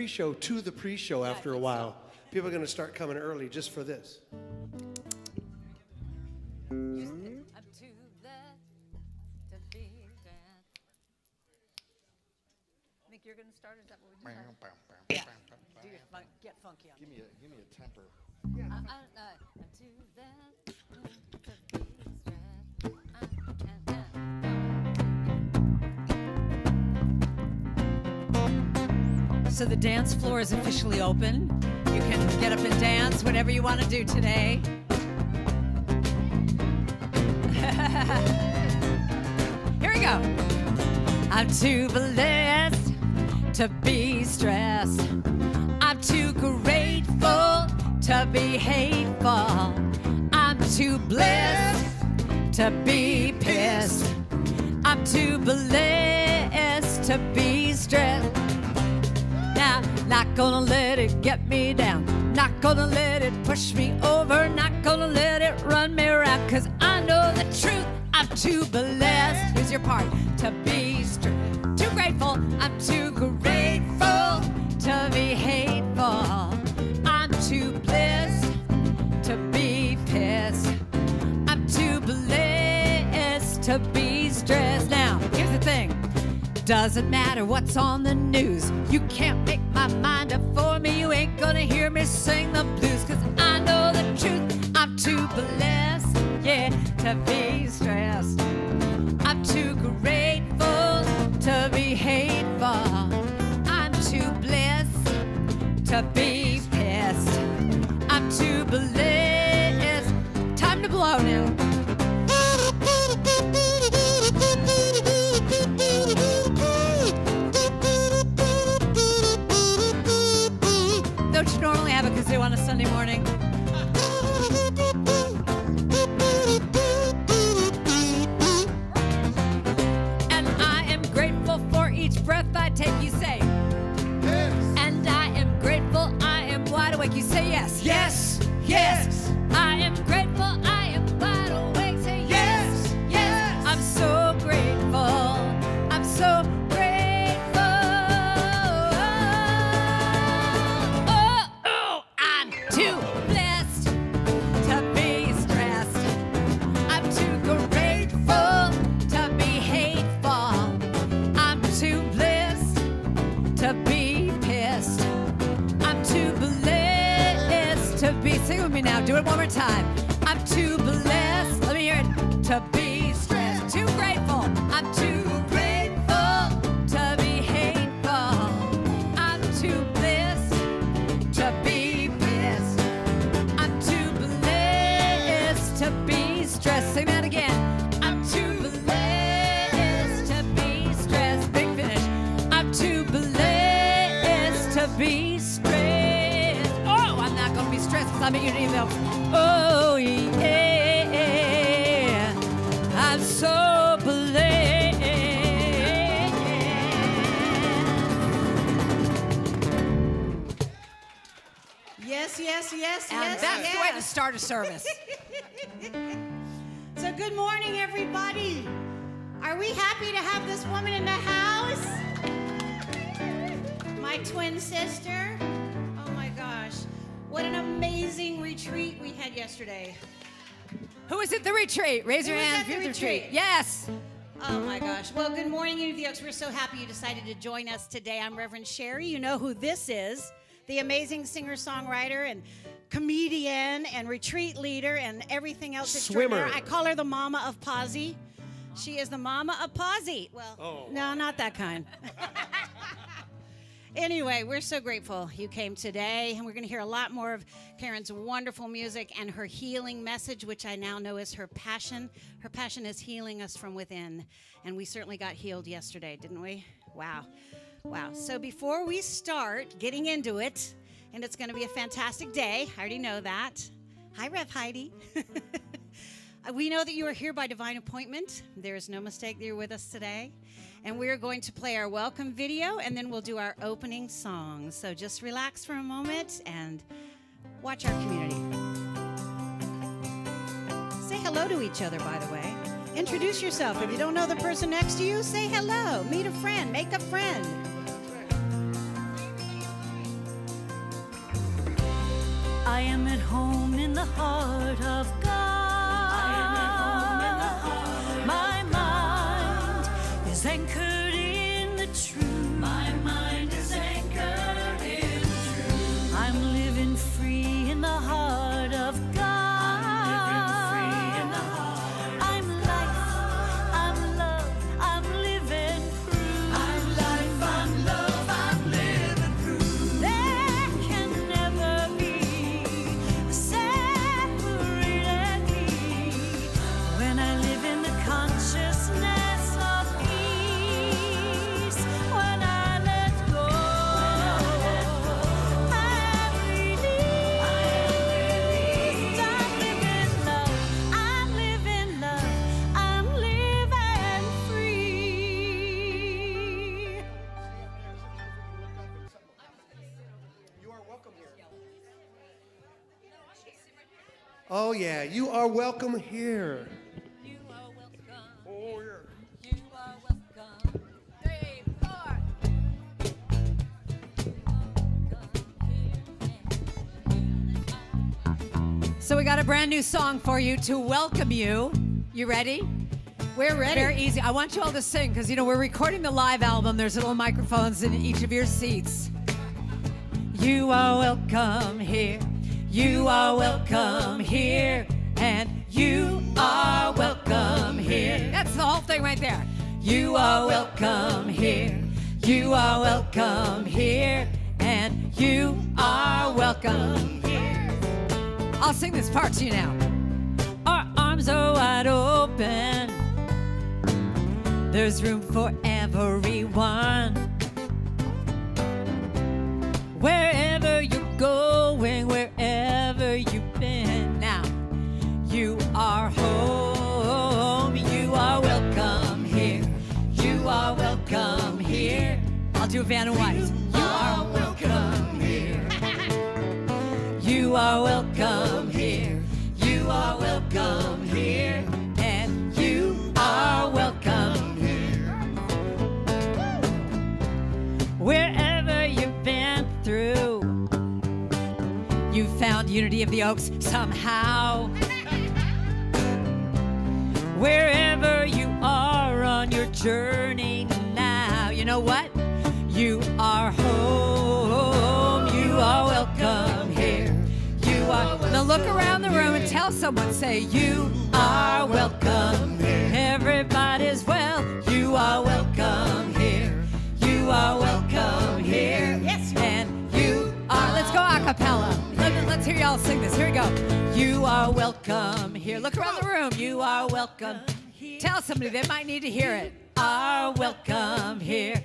pre-show to the pre-show after a while. People are going to start coming early just for this. Think you're going to start? Is that what we do? Yeah. Do your get funky on Give me a temper. So the dance floor is officially open. You can get up and dance, whatever you want to do today. Here we go. I'm too blessed to be stressed. I'm too grateful to be hateful. I'm too blessed to be pissed. I'm too blessed to be stressed. Now, not gonna let it get me down. Not gonna let it push me over. Not gonna let it run me around. 'Cause I know the truth. I'm too blessed. Here's your part. To be too grateful. I'm too grateful to be hateful. I'm too blessed to be pissed. I'm too blessed to be stressed. Now, here's the thing. Doesn't matter what's on the news. You can't make my mind up for me. You ain't gonna hear me sing the blues. 'Cause I know the truth. I'm too blessed, yeah, to be stressed. I'm too grateful to be hateful. I'm too blessed to be pissed. I'm too blessed. Time to blow now. Don't you normally have a kazoo on a Sunday morning? And I am grateful for each breath I take, you say. Yes. And I am grateful, I am wide awake, you say yes. Yes, yes. I am grateful, I am wide awake, say yes, yes. I'm so grateful, I'm so grateful. Oh, I'm too blessed to be stressed. I'm too grateful to be hateful. I'm too blessed to be pissed. I'm too blessed to be, sing with me now, do it one more time. I'm too blessed, let me hear it, to be stressed. Too grateful, I'm too grateful to be hateful. I'm too blessed to be pissed. I'm too blessed to be stressed. Sing that again. I'm too blessed to be stressed. Big finish. I'm too blessed to be stressed. Oh, I'm not gonna be stressed because I'm making an email. Oh yeah, I'm so blessed. Yes, yes, yes, And yes, that's yes. the way to start a service. So good morning, everybody. Are we happy to have this woman in the house? My twin sister. Oh my gosh. What an amazing retreat we had yesterday. Who was at the retreat? Raise your Who was hand at if you're the at the retreat. retreat? Yes. Oh my gosh. Well, good morning, Unity Oaks. We're so happy you decided to join us today. I'm Reverend Sherry. You know who this is. The amazing singer-songwriter and comedian and retreat leader and everything else extraordinary. Swimmer. I call her the mama of Posy. She is the mama of Posy. Well, no, not that kind. Anyway, we're so grateful you came today, and we're going to hear a lot more of Karen's wonderful music and her healing message, which I now know is her passion. Her passion is healing us from within, and we certainly got healed yesterday, didn't we? Wow. Wow. So before we start getting into it, and it's going to be a fantastic day, I already know that. Hi, Rev Heidi. We know that you are here by divine appointment. There is no mistake that you're with us today. And we're going to play our welcome video, and then we'll do our opening song. So just relax for a moment and watch our community. Say hello to each other, by the way. Introduce yourself. If you don't know the person next to you, say hello. Meet a friend. Make a friend. I am at home in the heart of God. I am at home in the heart. My mind is anchored in the truth. My mind is anchored in truth. I'm living free in the heart of God. I'm living free in the heart. I'm life, I'm love, I'm living proof. I'm life, I'm love, I'm living proof. There can never be a separated me when I live in the consciousness of peace. When I let go, I'm released. I'm living love, I'm living love, I'm living free. You are welcome here. Oh, yeah, you are welcome here. You are welcome. Oh, yeah. You are welcome. 3, 4. So we got a brand new song for you to welcome you. You ready? We're ready. Very easy. I want you all to sing because, we're recording the live album. There's little microphones in each of your seats. You are welcome here. You are welcome here. And you are welcome here. That's the whole thing right there. You are welcome here. You are welcome here. And you are welcome here. I'll sing this part to you now. Our arms are wide open. There's room for everyone. Wherever you're going, wherever you've been, now you are home. You are welcome here. You are welcome here. I'll do Vanna White. You are welcome here. You are welcome here. You are welcome here. And you are welcome here. Wherever you've been through, you found unity of the Oaks somehow. Wherever you are on your journey now, you know what? You are home. You are welcome here. You are. Now look around the room and tell someone, say, you are welcome here. Everybody's well. You are welcome here. You are welcome here. Yes. And you are. Let's go a cappella. Let's hear y'all sing this. Here we go. You are welcome here. Look around the room. You are welcome. Tell somebody they might need to hear it. Are welcome here.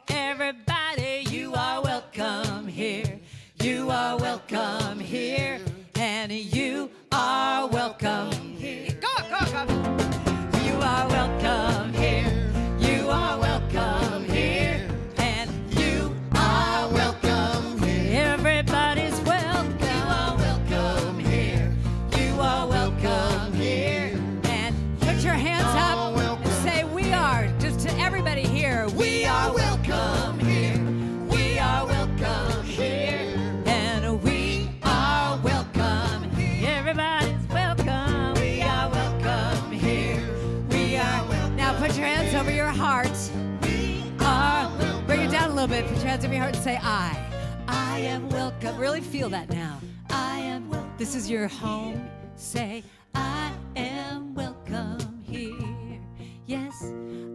Everybody, you are welcome here. You are welcome here. And you are welcome here. Go. You are welcome here. You are welcome here. And you are welcome here. Everybody's welcome. You are welcome here. You are welcome here. And put your hands up and say, we are. Just to everybody here, we are welcome here. We are welcome here. And we are welcome here. Everybody's welcome. We are welcome here. We are welcome. Now put your hands over your heart. We are welcome. Bring it down a little bit. Put your hands over your heart and say, I am welcome. Really feel that now. I am welcome. This is your home. Say, I am welcome here. Yes,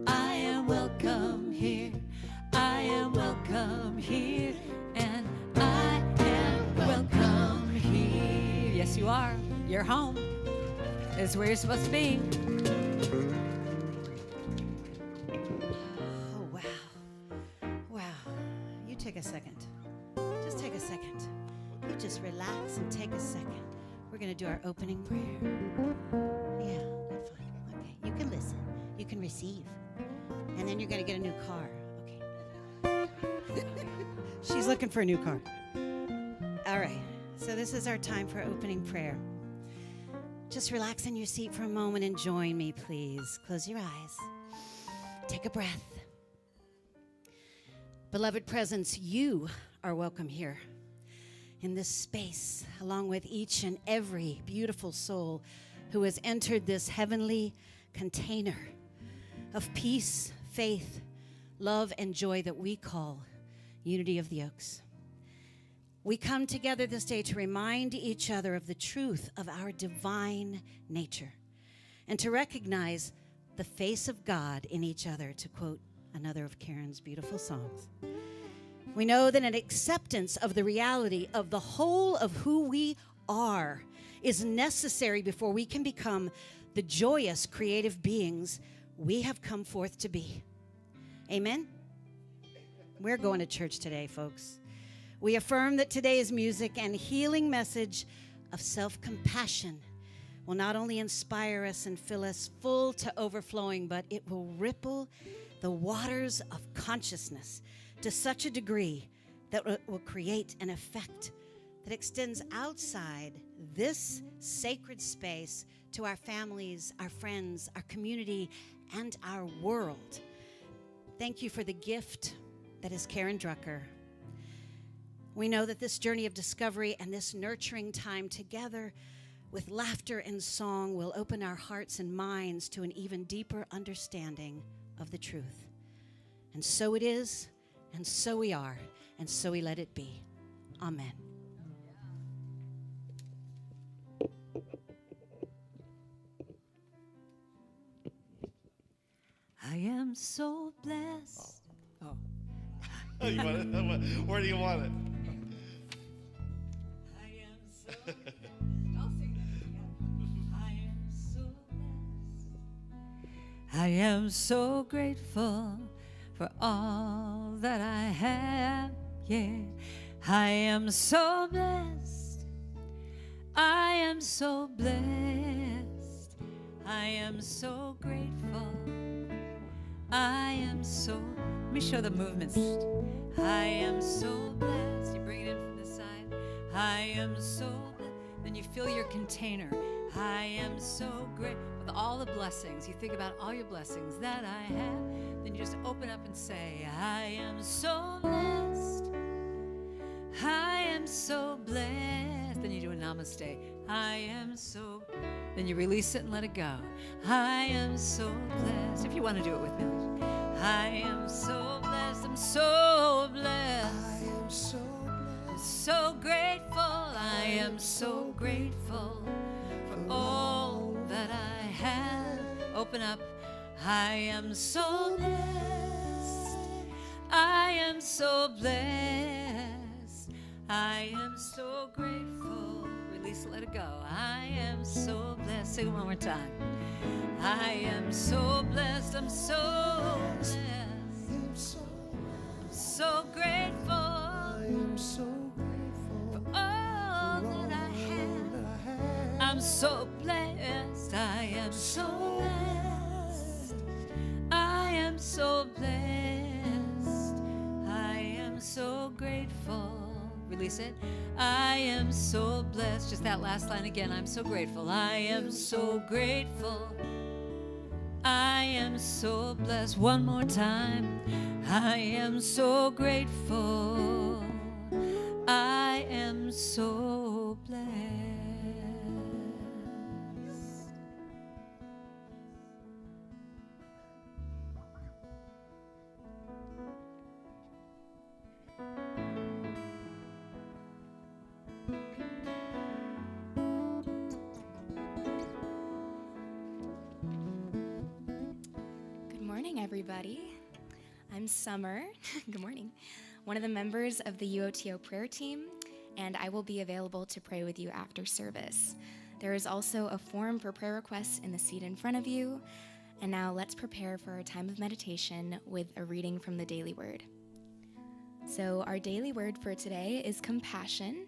I am welcome here. I am welcome here. And I am welcome here. Yes, you are. You're home. It's where you're supposed to be. Oh, wow. Wow. You take a second. Just take a second. You just relax and take a second. We're going to do our opening prayer. Yeah, good fun. Okay, you can listen. You can receive. And then you're going to get a new car. Okay. She's looking for a new car. All right. So this is our time for opening prayer. Just relax in your seat for a moment and join me, please. Close your eyes. Take a breath. Beloved presence, you are welcome here. in this space, along with each and every beautiful soul who has entered this heavenly container of peace, faith, love, and joy that we call Unity of the Oaks. We come together this day to remind each other of the truth of our divine nature and to recognize the face of God in each other, to quote another of Karen's beautiful songs. We know that an acceptance of the reality of the whole of who we are is necessary before we can become the joyous, creative beings we have come forth to be. Amen? We're going to church today, folks. We affirm that today's music and healing message of self-compassion will not only inspire us and fill us full to overflowing, but it will ripple the waters of consciousness to such a degree that it will create an effect that extends outside this sacred space to our families, our friends, our community, and our world. Thank you for the gift that is Karen Drucker. We know that this journey of discovery and this nurturing time together with laughter and song will open our hearts and minds to an even deeper understanding of the truth. And so it is, and so we are, and so we let it be. Amen. I am so blessed. Oh. You want it? Where do you want it? I am so I'll sing that together. I am so blessed. I am so grateful for all that I have. Yeah. I am so blessed. I am so blessed. I am so grateful. I am so, let me show the movements. I am so blessed. You bring it in from the side. I am so blessed. Then you fill your container. I am so great with all the blessings. You think about all your blessings that I have. Then you just open up and say, I am so blessed. I am so blessed. Then you do a namaste. I am so, then you release it and let it go. I am so blessed. If you want to do it with me. I am so blessed. I'm so blessed. I am so I'm so grateful. I am so grateful for all that I have. Open up. I am so blessed. I am so blessed. I am so grateful. Release, let it go. I am so blessed. Sing it one more time. I am so blessed. I'm so blessed. I'm so grateful. I am so grateful for all that I have. I'm so blessed. I am so blessed. I am so blessed. I am so grateful. Release it. I am so blessed. Just that last line again. I'm so grateful. I am so grateful. I am so blessed. One more time. I am so grateful. I am so blessed. Good morning, everybody. I'm Summer. Good morning. One of the members of the UOTO prayer team, and I will be available to pray with you after service. There is also a form for prayer requests in the seat in front of you. And now let's prepare for our time of meditation with a reading from the Daily Word. So our daily word for today is compassion,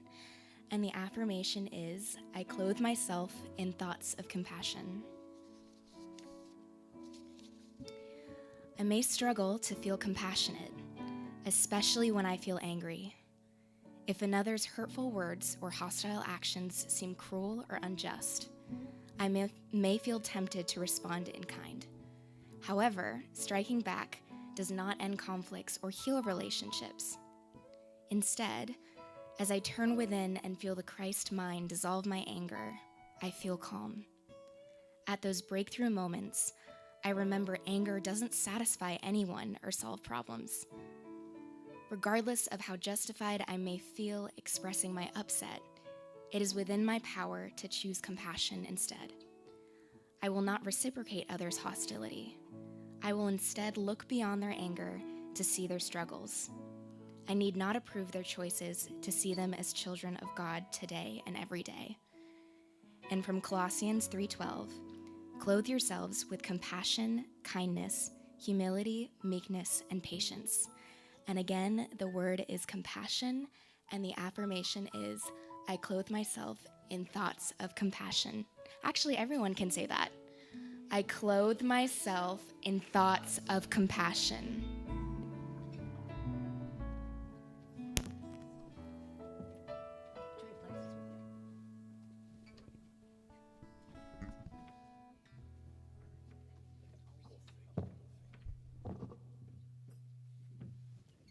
and the affirmation is, I clothe myself in thoughts of compassion. I may struggle to feel compassionate, especially when I feel angry. If another's hurtful words or hostile actions seem cruel or unjust, I may feel tempted to respond in kind. However, striking back does not end conflicts or heal relationships. Instead, As I turn within and feel the Christ mind dissolve my anger, I feel calm. At those breakthrough moments, I remember anger doesn't satisfy anyone or solve problems. Regardless of how justified I may feel expressing my upset, it is within my power to choose compassion instead. I will not reciprocate others' hostility. I will instead look beyond their anger to see their struggles. I need not approve their choices to see them as children of God today and every day. And from Colossians 3:12, clothe yourselves with compassion, kindness, humility, meekness, and patience. And again, the word is compassion, and the affirmation is, I clothe myself in thoughts of compassion. Actually, everyone can say that. I clothe myself in thoughts of compassion.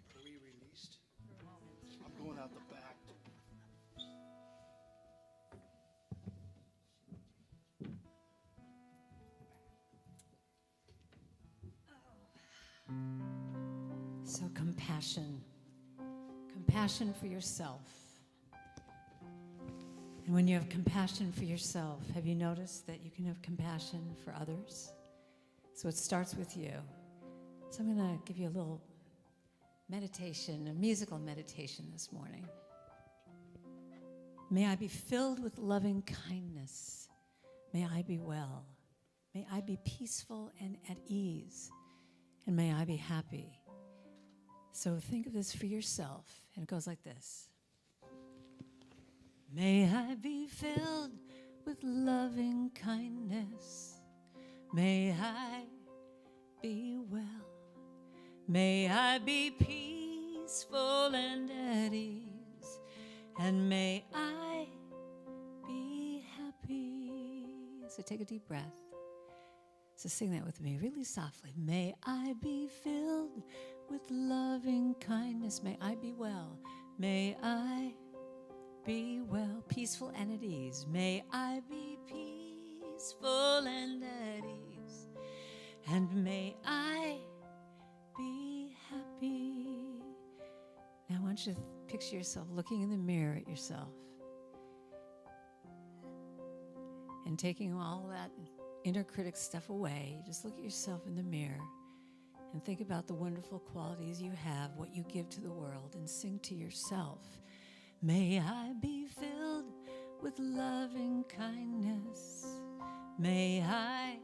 Are we released? I'm going out the back. So compassion. Compassion for yourself. And when you have compassion for yourself, have you noticed that you can have compassion for others? So it starts with you. So I'm going to give you a little meditation, a musical meditation this morning. May I be filled with loving kindness. May I be well. May I be peaceful and at ease. And may I be happy. So think of this for yourself. And it goes like this. May I be filled with loving kindness. May I be well. May I be peaceful and at ease. And may I be happy. So take a deep breath. So sing that with me really softly. May I be filled with loving kindness. May I be well. May I be well, peaceful and at ease. May I be peaceful and at ease. And may I be happy. Now I want you to picture yourself looking in the mirror at yourself and taking all that inner critic stuff away. Just look at yourself in the mirror and think about the wonderful qualities you have, what you give to the world, and sing to yourself. May I be filled with loving kindness. May I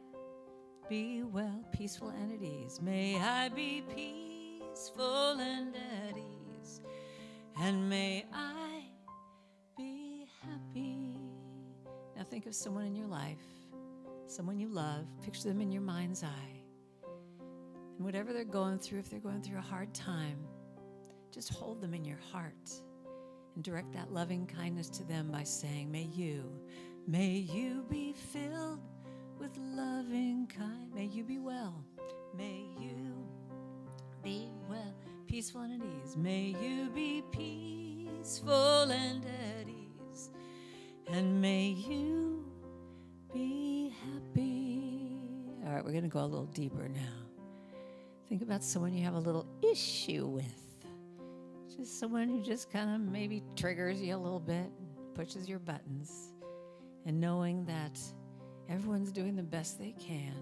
be well, peaceful and at ease. May I be peaceful and at ease. And may I be happy. Now think of someone in your life, someone you love. Picture them in your mind's eye. And whatever they're going through, if they're going through a hard time, just hold them in your heart and direct that loving kindness to them by saying, may you be filled with loving kindness. May you be well. May you be well, peaceful and at ease. May you be peaceful and at ease. And may you be happy. All right, we're going to go a little deeper now. Think about someone you have a little issue with. Just someone who just kind of maybe triggers you a little bit, pushes your buttons. And knowing that everyone's doing the best they can,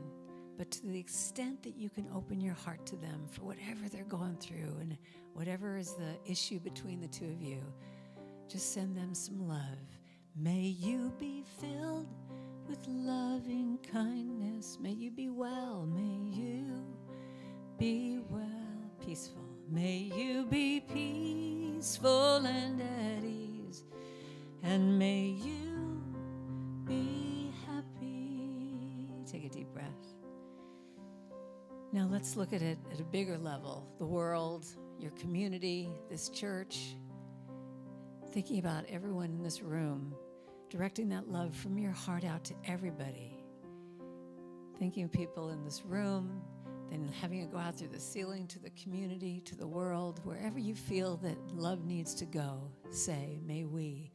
but to the extent that you can open your heart to them for whatever they're going through and whatever is the issue between the two of you, just send them some love. May you be filled with loving kindness. May you be well. May you be well, peaceful. May you be peaceful and at ease. And may you be happy. Take a deep breath. Now let's look at it at a bigger level. The world, your community, this church. Thinking about everyone in this room. Directing that love from your heart out to everybody. Thinking of people in this room, then having it go out through the ceiling to the community, to the world, wherever you feel that love needs to go. Say, may we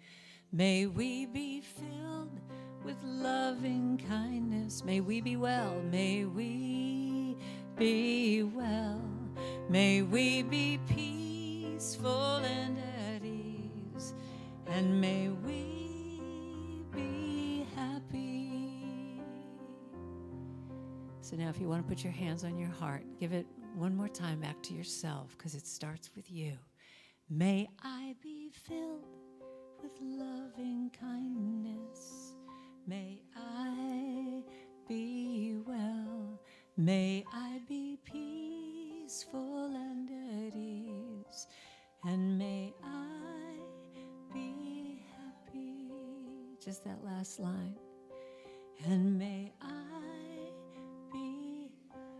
be filled with loving kindness. May we be well. May we be well. May we be peaceful and at ease. And may we be happy. So now if you want to put your hands on your heart, give it one more time back to yourself, because it starts with you. May I be filled with loving kindness. May I be well. May I be peaceful and at ease. And may I be happy. Just that last line. And may I be.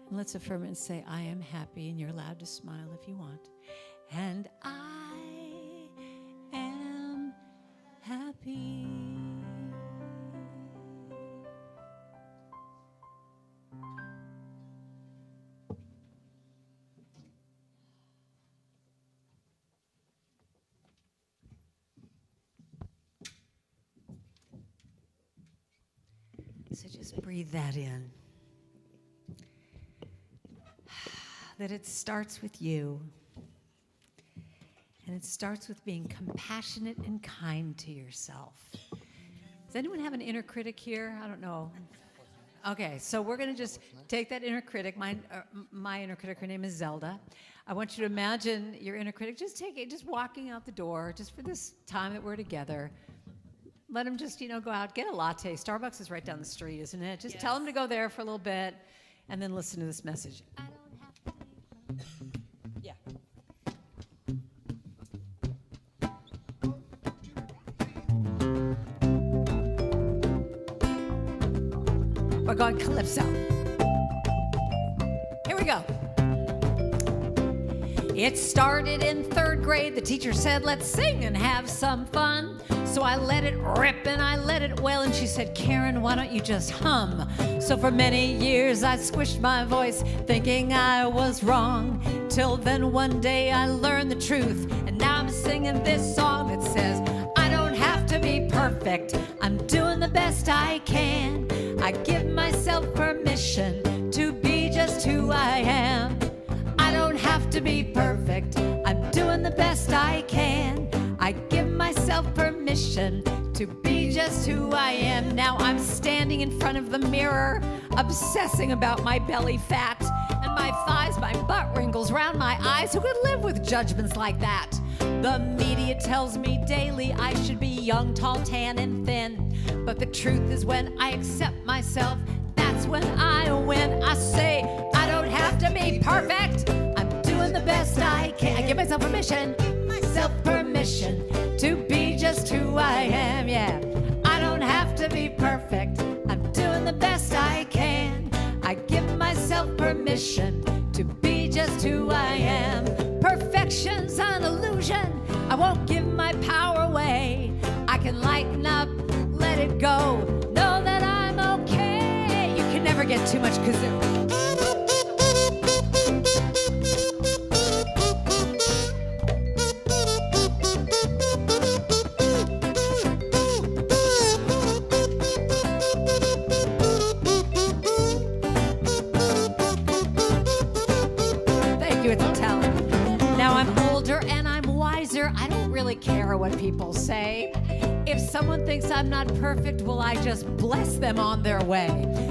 And let's affirm it and say, I am happy. And you're allowed to smile if you want. And I am happy. So just breathe that in. That it starts with you. And it starts with being compassionate and kind to yourself. Does anyone have an inner critic here? I don't know. Okay, so we're going to just take that inner critic. My inner critic, her name is Zelda. I want you to imagine your inner critic. Just take it, just walking out the door, just for this time that we're together. Let him just, go out, get a latte. Starbucks is right down the street, isn't it? Just tell him to go there for a little bit, and then listen to this message. I don't have to be. Yeah. We're going calypso. Here we go. It started in 3rd grade. The teacher said, let's sing and have some fun. So I let it rip and I let it wail. And she said, Karen, why don't you just hum? So for many years I squished my voice, thinking I was wrong. Till then one day I learned the truth. And now I'm singing this song that says, I don't have to be perfect. I'm doing the best I can. I give myself permission to be just who I am. I don't have to be perfect. I'm doing the best I can. I give myself permission to be just who I am. Now I'm standing in front of the mirror, obsessing about my belly fat and my thighs, my butt wrinkles around my eyes. Who could live with judgments like that? The media tells me daily I should be young, tall, tan, and thin. But the truth is when I accept myself, that's when I win. I say, I don't have to be perfect. I'm doing the best I can. I give myself permission to be just who I am, yeah. I don't have to be perfect. I'm doing the best I can. I give myself permission to be just who I am. Perfection's an illusion. I won't give my power away. I can lighten up, let it go. Know that I'm okay. You can never get too much kazoo. I don't really care what people say. If someone thinks I'm not perfect, well, I just bless them on their way.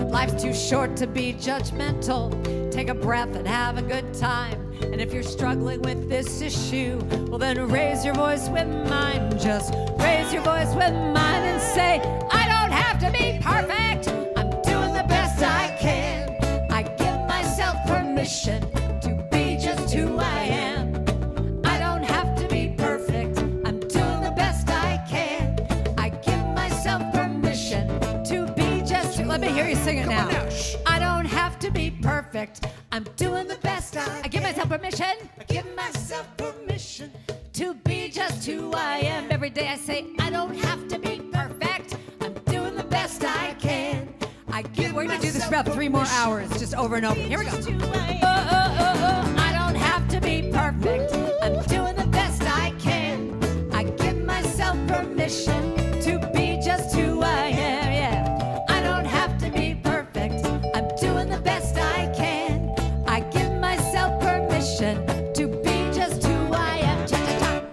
Life's too short to be judgmental. Take a breath and have a good time. And if you're struggling with this issue, well, then raise your voice with mine. Just raise your voice with mine and say, I don't have to be perfect. I'm doing the best I can. I give myself permission to be just who I am. Let me hear you sing it now. I don't have to be perfect. I'm doing the best I give myself permission. I give myself permission to be just who I am. Every day I say, I don't have to be perfect. I'm doing the best I can. I give we're gonna do this for about 3 more hours, just over and over. Here we go. I don't have to be perfect. I'm doing the best I can. I give myself permission to be just who I am. Yeah. I don't have to be perfect. I'm doing the best I can. I give myself permission to be just who I am. Cha-cha-cha.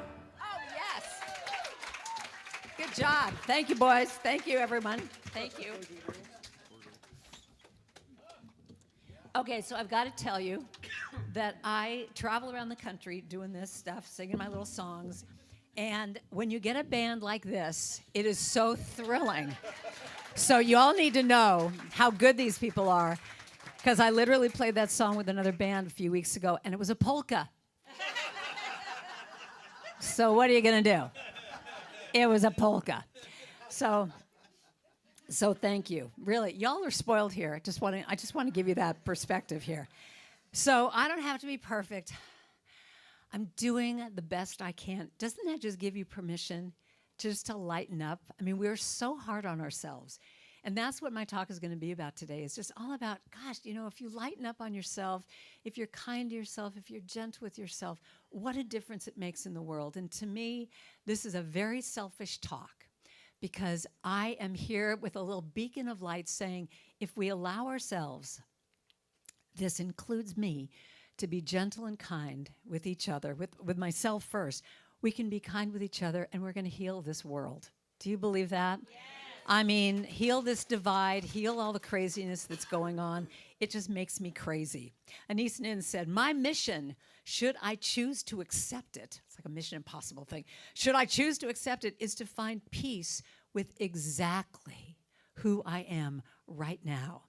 Oh, yes. Good job. Thank you, boys. Thank you, everyone. Thank you. Okay, so I've got to tell you that I travel around the country doing this stuff, singing my little songs. And when you get a band like this, it is so thrilling. So you all need to know how good these people are, because I literally played that song with another band a few weeks ago, and it was a polka. So what are you going to do? It was a polka. So thank you. Really, y'all are spoiled here. I just want to give you that perspective here. So I don't have to be perfect. I'm doing the best I can. Doesn't that just give you permission just to lighten up? I mean, we're so hard on ourselves. And that's what my talk is going to be about today. It's just all about, gosh, if you lighten up on yourself, if you're kind to yourself, if you're gentle with yourself, what a difference it makes in the world. And to me, this is a very selfish talk, because I am here with a little beacon of light saying, if we allow ourselves, this includes me, to be gentle and kind with each other, with myself first, we can be kind with each other, and we're going to heal this world. Do you believe that? Yes. I mean, heal this divide, heal all the craziness that's going on. It just makes me crazy. Anise Nin said, my mission, should I choose to accept it, it's like a Mission Impossible thing, should I choose to accept it, is to find peace with exactly who I am right now.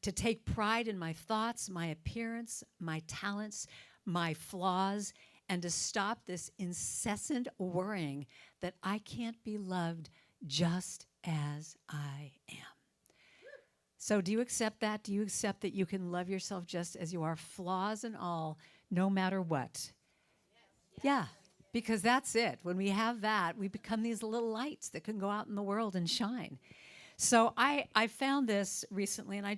To take pride in my thoughts, my appearance, my talents, my flaws, and to stop this incessant worrying that I can't be loved just as I am. So do you accept that? Do you accept that you can love yourself just as you are, flaws and all, no matter what? Yes. Yeah, because that's it. When we have that, we become these little lights that can go out in the world and shine. So I found this recently, and I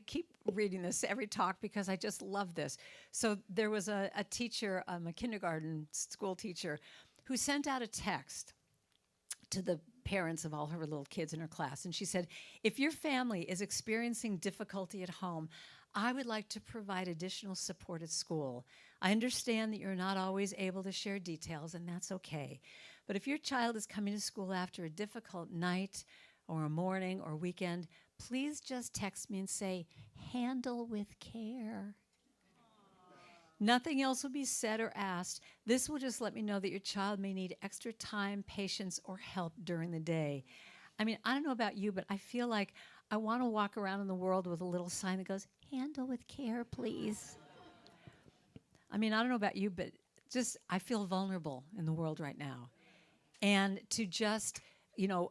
keep reading this every talk because I just love this. So there was a teacher, a kindergarten school teacher, who sent out a text to the parents of all her little kids in her class. And she said, if your family is experiencing difficulty at home, I would like to provide additional support at school. I understand that you're not always able to share details, and that's okay. But if your child is coming to school after a difficult night or a morning or weekend, please just text me and say, handle with care. Nothing else will be said or asked. This will just let me know that your child may need extra time, patience, or help during the day. I mean, I don't know about you, but I feel like I want to walk around in the world with a little sign that goes, handle with care, please. I mean, I don't know about you, but just I feel vulnerable in the world right now. And to just,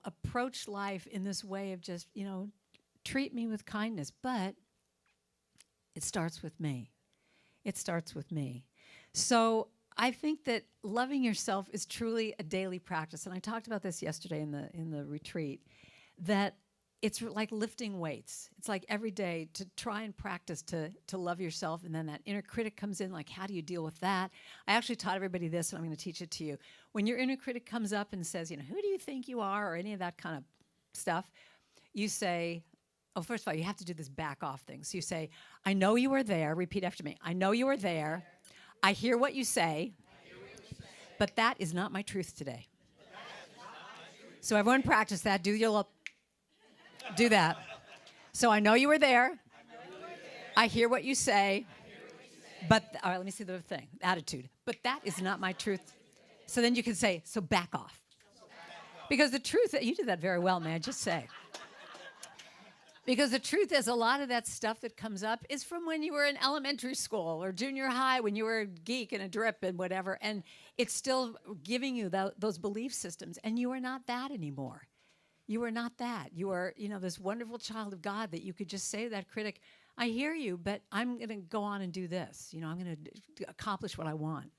approach life in this way of just, treat me with kindness. But it starts with me. It starts with me. So I think that loving yourself is truly a daily practice. And I talked about this yesterday in the retreat, that it's like lifting weights. It's like every day to try and practice to love yourself. And then that inner critic comes in, like, how do you deal with that? I actually taught everybody this, and I'm going to teach it to you. When your inner critic comes up and says, who do you think you are, or any of that kind of stuff, you say, oh, first of all, you have to do this back off thing. So you say, I know you are there. Repeat after me. I know you are there. I hear what you say, but that is not my truth today. So everyone practice that. Do that. So I know you were there. I hear what you say. But, all right, let me see the thing. Attitude. But that is not my truth. So then you can say, so back off. Because the truth, you did that very well, may I just say. Because the truth is, a lot of that stuff that comes up is from when you were in elementary school or junior high, when you were a geek and a drip and whatever. And it's still giving you those belief systems. And you are not that anymore. You are not that. You are, this wonderful child of God that you could just say to that critic, I hear you, but I'm going to go on and do this. I'm going to accomplish what I want.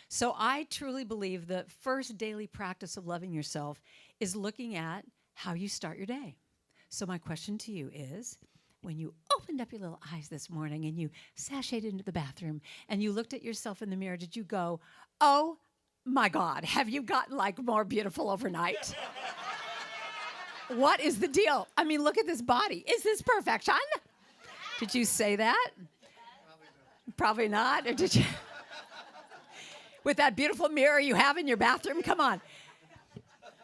So I truly believe the first daily practice of loving yourself is looking at how you start your day. So my question to you is, when you opened up your little eyes this morning and you sashayed into the bathroom and you looked at yourself in the mirror, did you go, oh my God, have you gotten like more beautiful overnight? What is the deal? I mean, look at this body. Is this perfection? Did you say that? Probably not. Or did you? With that beautiful mirror you have in your bathroom? Come on.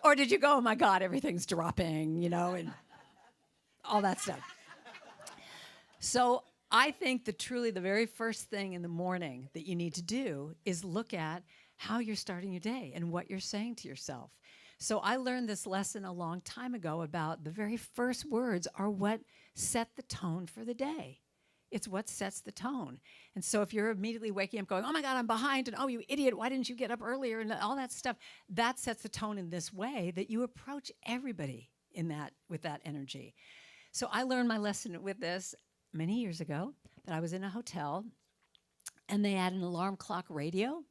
Or did you go, oh my God, everything's dropping, you know, and all that stuff. So I think that truly the very first thing in the morning that you need to do is look at how you're starting your day and what you're saying to yourself. So I learned this lesson a long time ago about the very first words are what set the tone for the day. It's what sets the tone. And so if you're immediately waking up going, oh my God, I'm behind, and oh, you idiot, why didn't you get up earlier, and all that stuff, that sets the tone in this way that you approach everybody in that with that energy. So I learned my lesson with this many years ago that I was in a hotel and they had an alarm clock radio.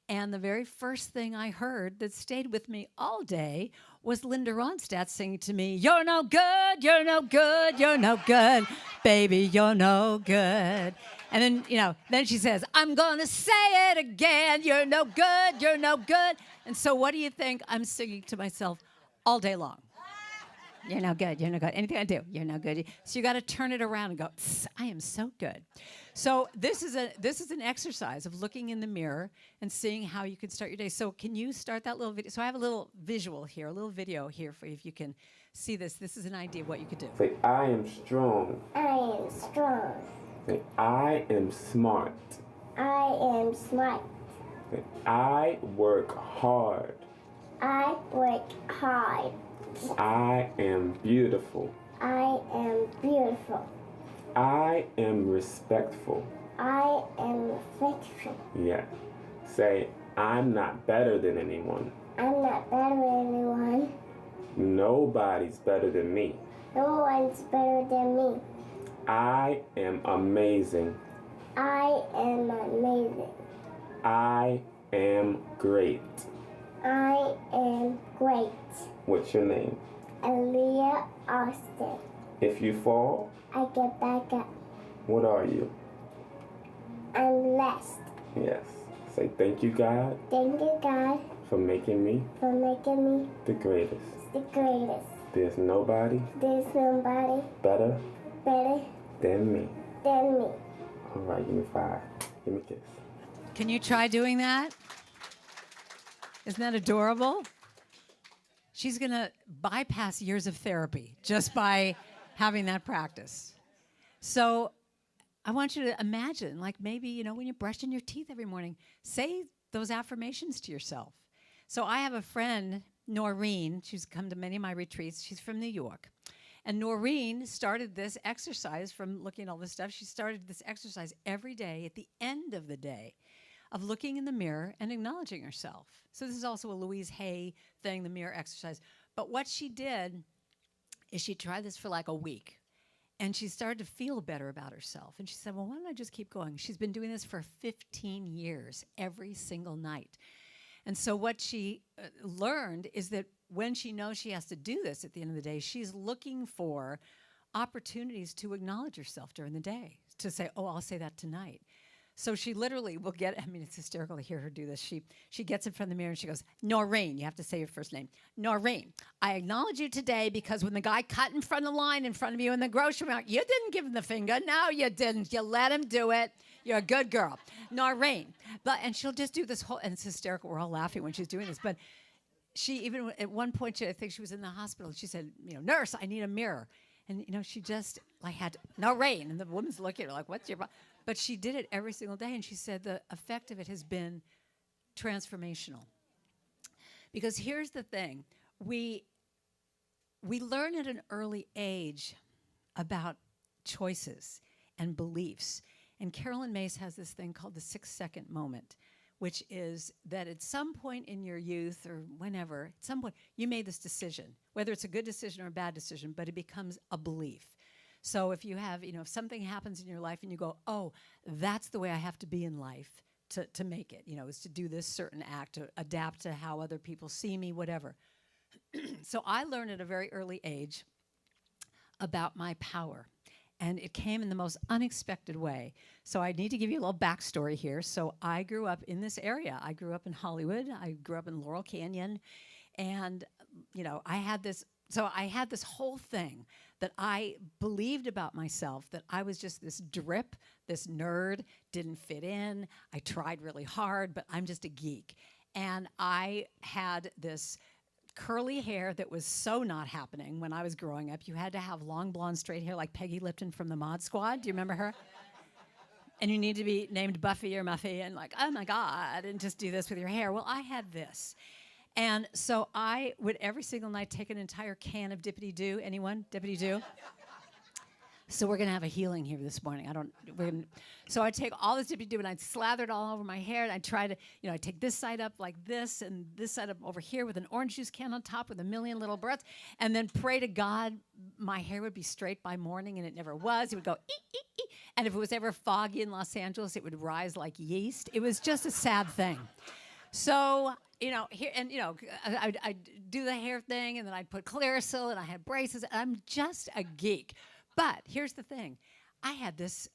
And the very first thing I heard that stayed with me all day was Linda Ronstadt singing to me, you're no good, you're no good, you're no good, baby, you're no good. And then, you know, then she says, I'm going to say it again, you're no good, you're no good. And so what do you think I'm singing to myself all day long? You're no good, you're no good. Anything I do, you're no good. So you got to turn it around and go, I am so good. So this is an exercise of looking in the mirror and seeing how you can start your day. So can you start that little video? So I have a little visual here, a little video here for you if you can see this. This is an idea of what you could do. Say, I am strong. I am strong. Say, I am smart. I am smart. Say, I work hard. I work hard. I am beautiful. I am beautiful. I am respectful. I am respectful. Yeah. Say, I'm not better than anyone. I'm not better than anyone. Nobody's better than me. No one's better than me. I am amazing. I am amazing. I am great. I am great. What's your name? Aaliyah Austin. If you fall, I get back up. what are you? I'm blessed. Yes. Say, thank you, God, Thank you, God, for making me for making me the greatest. the greatest. There's nobody There's nobody better better than me. than me. All right, give me 5. Give me a kiss. Can you try doing that? Isn't that adorable? She's going to bypass years of therapy just by having that practice. So I want you to imagine, like maybe, you know, when you're brushing your teeth every morning, say those affirmations to yourself. So I have a friend, Noreen. She's come to many of my retreats. She's from New York. And Noreen started this exercise from looking at all this stuff. She started this exercise every day at the end of the day of looking in the mirror and acknowledging herself. So this is also a Louise Hay thing, the mirror exercise. But what she did is she tried this for like a week. And she started to feel better about herself. And she said, well, why don't I just keep going? She's been doing this for 15 years, every single night. And so what she learned is that when she knows she has to do this at the end of the day, she's looking for opportunities to acknowledge herself during the day, to say, oh, I'll say that tonight. So she literally will get, I mean, it's hysterical to hear her do this. She gets in front of the mirror and she goes, Noreen, you have to say your first name. Noreen, I acknowledge you today because when the guy cut in front of the line in front of you in the grocery market, you didn't give him the finger. No, you didn't. You let him do it. You're a good girl. Noreen. And she'll just do this whole, and it's hysterical. We're all laughing when she's doing this. But she even, at one point, I think she was in the hospital. She said, you know, nurse, I need a mirror. And, you know, she just like had, Noreen. And the woman's looking at her like, what's your problem? But she did it every single day, and she said the effect of it has been transformational. Because here's the thing. We learn at an early age about choices and beliefs. And Carolyn Mace has this thing called the 6-second moment, which is that at some point in your youth or whenever, at some point, you made this decision, whether it's a good decision or a bad decision, but it becomes a belief. So if you have, you know, if something happens in your life and you go, oh, that's the way I have to be in life to make it, you know, is to do this certain act, to adapt to how other people see me, whatever. So I learned at a very early age about my power and it came in the most unexpected way. So I need to give you a little backstory here. So I grew up in this area. I grew up in Hollywood. I grew up in Laurel Canyon. And, you know, I had this whole thing that I believed about myself, that I was just this drip, this nerd, didn't fit in. I tried really hard, but I'm just a geek. And I had this curly hair that was so not happening when I was growing up. You had to have long blonde straight hair like Peggy Lipton from the Mod Squad. Do you remember her? And you need to be named Buffy or Muffy and like, oh my God, and just do this with your hair. Well, I had this. And so I would every single night take an entire can of Dippity-Doo. Anyone? Dippity-Doo? So we're going to have a healing here this morning. So I'd take all this Dippity-Doo and I'd slather it all over my hair, and I'd try to, you know, I'd take this side up like this and this side up over here with an orange juice can on top with a million little breaths, and then pray to God my hair would be straight by morning, and it never was. It would go ee, ee, ee. And if it was ever foggy in Los Angeles, it would rise like yeast. It was just a sad thing. So, you know, here, and, you know, I'd do the hair thing, and then I'd put Clearasil, and I had braces. And I'm just a geek. But here's the thing. I had this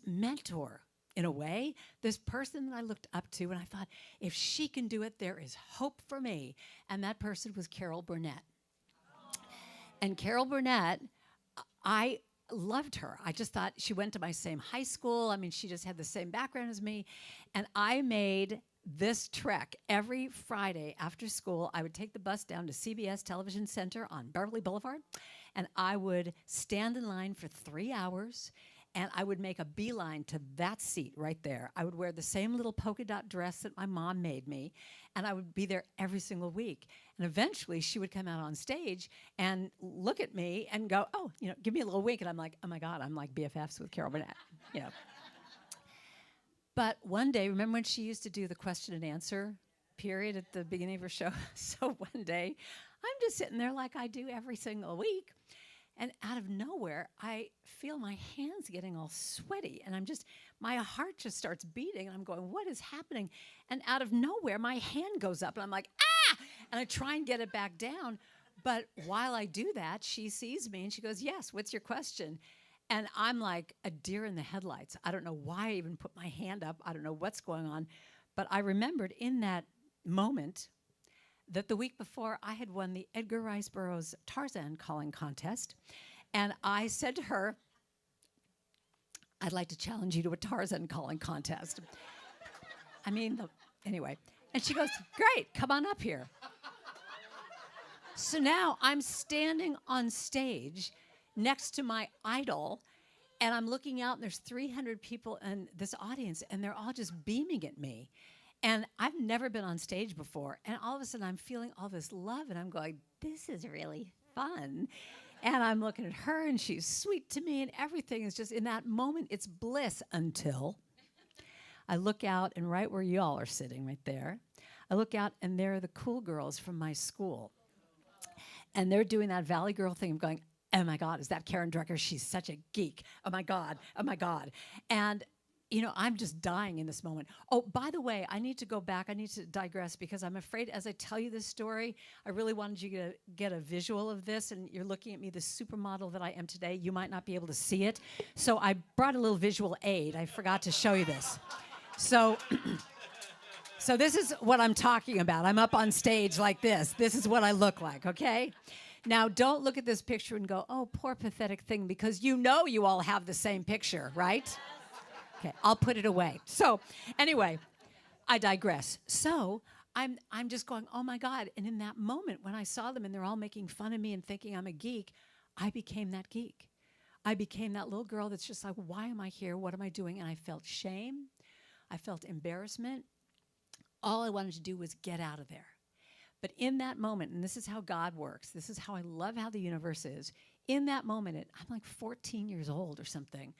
mentor, in a way, this person that I looked up to, and I thought, if she can do it, there is hope for me. And that person was Carol Burnett. And Carol Burnett, I loved her. I just thought she went to my same high school. I mean, she just had the same background as me. And I made this trek every Friday after school. I would take the bus down to CBS Television Center on Beverly Boulevard, and I would stand in line for 3 hours, and I would make a beeline to that seat right there. I would wear the same little polka dot dress that my mom made me, and I would be there every single week. And eventually she would come out on stage and look at me and go, oh, you know, give me a little wink. And I'm like, oh my God, I'm like BFFs with Carol Burnett, you know. But one day, remember when she used to do the question and answer period at the beginning of her show? So one day, I'm just sitting there like I do every single week. And out of nowhere, I feel my hands getting all sweaty. And my heart just starts beating. And I'm going, what is happening? And out of nowhere, my hand goes up. And I'm like, ah! And I try and get it back down. But while I do that, she sees me and she goes, yes, what's your question? And I'm like a deer in the headlights. I don't know why I even put my hand up. I don't know what's going on. But I remembered in that moment that the week before I had won the Edgar Rice Burroughs Tarzan calling contest. And I said to her, I'd like to challenge you to a Tarzan calling contest. I mean, anyway. And she goes, great, come on up here. So now I'm standing on stage next to my idol, and I'm looking out, and there's 300 people in this audience, and they're all just beaming at me. And I've never been on stage before, and all of a sudden I'm feeling all this love, and I'm going, this is really fun. And I'm looking at her, and she's sweet to me, and everything is just, in that moment, it's bliss until I look out, and right where y'all are sitting right there, I look out, and there are the cool girls from my school. And they're doing that Valley Girl thing of going, oh my God, is that Karen Drucker? She's such a geek. Oh my God, oh my God. And, you know, I'm just dying in this moment. Oh, by the way, I need to go back. I need to digress because I'm afraid as I tell you this story, I really wanted you to get a visual of this, and you're looking at me, the supermodel that I am today. You might not be able to see it. So I brought a little visual aid. I forgot to show you this. So this is what I'm talking about. I'm up on stage like this. This is what I look like, okay? Now, don't look at this picture and go, oh, poor pathetic thing, because you know you all have the same picture, right? Okay, I'll put it away. So anyway, I digress. So I'm just going, oh my God. And in that moment when I saw them and they're all making fun of me and thinking I'm a geek, I became that geek. I became that little girl that's just like, why am I here? What am I doing? And I felt shame. I felt embarrassment. All I wanted to do was get out of there. But in that moment, and this is how God works, this is how I love how the universe is, in that moment, I'm like 14 years old or something,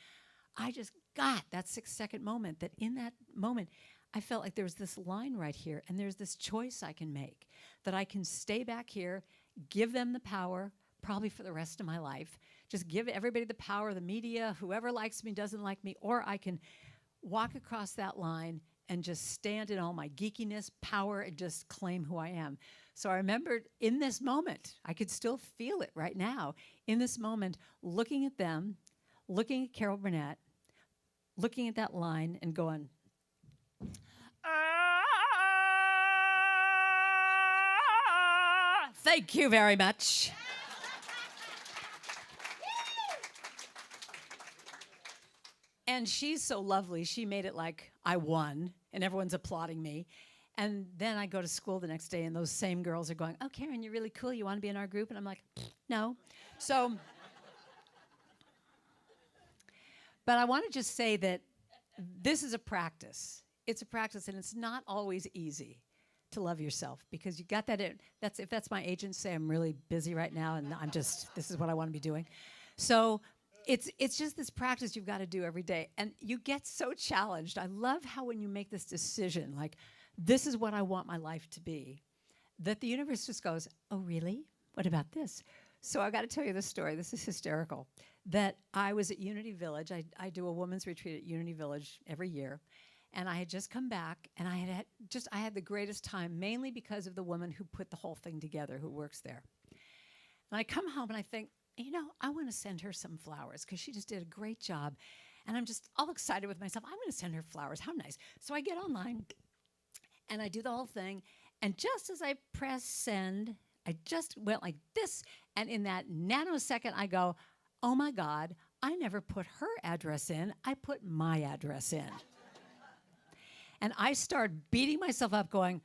I just got that 6-second moment that in that moment, I felt like there's this line right here, and there's this choice I can make, that I can stay back here, give them the power, probably for the rest of my life, just give everybody the power, the media, whoever likes me, doesn't like me, or I can walk across that line and just stand in all my geekiness, power, and just claim who I am. So I remembered in this moment, I could still feel it right now, in this moment, looking at them, looking at Carol Burnett, looking at that line and going, thank you very much. And she's so lovely. She made it like I won, and everyone's applauding me. And then I go to school the next day, and those same girls are going, oh, Karen, you're really cool. You want to be in our group? And I'm like, no. So, but I want to just say that this is a practice. It's a practice, and it's not always easy to love yourself because you got that. If that's my agent, say I'm really busy right now, and this is what I want to be doing. So it's just this practice you've got to do every day, and you get so challenged. I love how when you make this decision, like, this is what I want my life to be, that the universe just goes, oh, really? What about this? So I've got to tell you this story. This is hysterical. That I was at Unity Village. I do a women's retreat at Unity Village every year. And I had just come back, and I had the greatest time, mainly because of the woman who put the whole thing together, who works there. And I come home, and I think, I want to send her some flowers because she just did a great job. And I'm just all excited with myself. I'm going to send her flowers. How nice. So I get online, and I do the whole thing. And just as I press send, I just went like this. And in that nanosecond, I go, oh, my God, I never put her address in. I put my address in. And I start beating myself up going,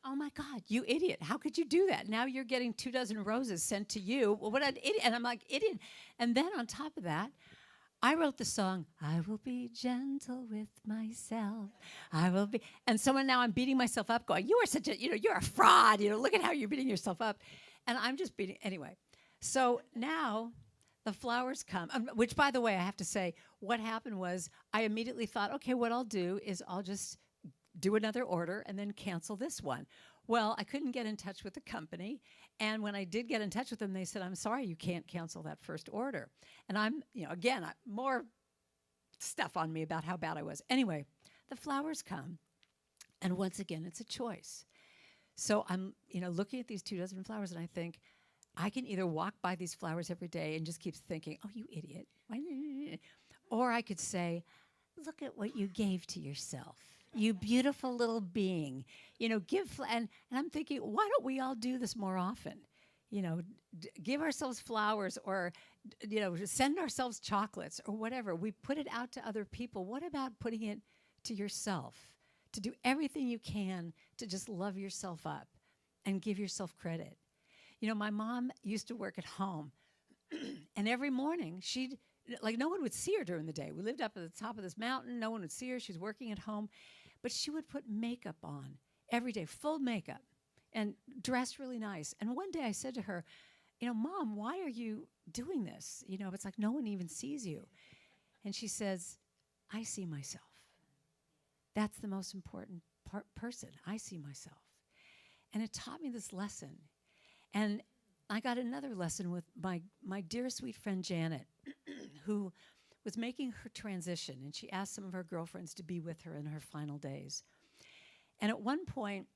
oh, my God, you idiot. How could you do that? Now you're getting 24 roses sent to you. Well, what an idiot. And I'm like, idiot. And then on top of that, I wrote the song, I will be gentle with myself. I will be. And so now I'm beating myself up going, you are such a, you're a fraud. Look at how you're beating yourself up. And I'm just beating. Anyway, so now the flowers come, which, by the way, I have to say, what happened was I immediately thought, okay, what I'll do is I'll just do another order and then cancel this one. Well, I couldn't get in touch with the company. And when I did get in touch with them, they said, I'm sorry, you can't cancel that first order. And I'm, again, more stuff on me about how bad I was. Anyway, the flowers come. And once again, it's a choice. So I'm, looking at these 24 flowers, and I think, I can either walk by these flowers every day and just keep thinking, oh, you idiot. Or I could say, look at what you gave to yourself. You beautiful little being. And I'm thinking, why don't we all do this more often? Give ourselves flowers or, send ourselves chocolates or whatever. We put it out to other people. What about putting it to yourself? To do everything you can to just love yourself up and give yourself credit. My mom used to work at home, and every morning no one would see her during the day. We lived up at the top of this mountain. No one would see her. She's working at home. But she would put makeup on every day, full makeup, and dress really nice. And one day I said to her, Mom, why are you doing this? It's like no one even sees you. And she says, I see myself. That's the most important person. I see myself. And it taught me this lesson. And I got another lesson with my dear sweet friend Janet, who was making her transition, and she asked some of her girlfriends to be with her in her final days. And at one point,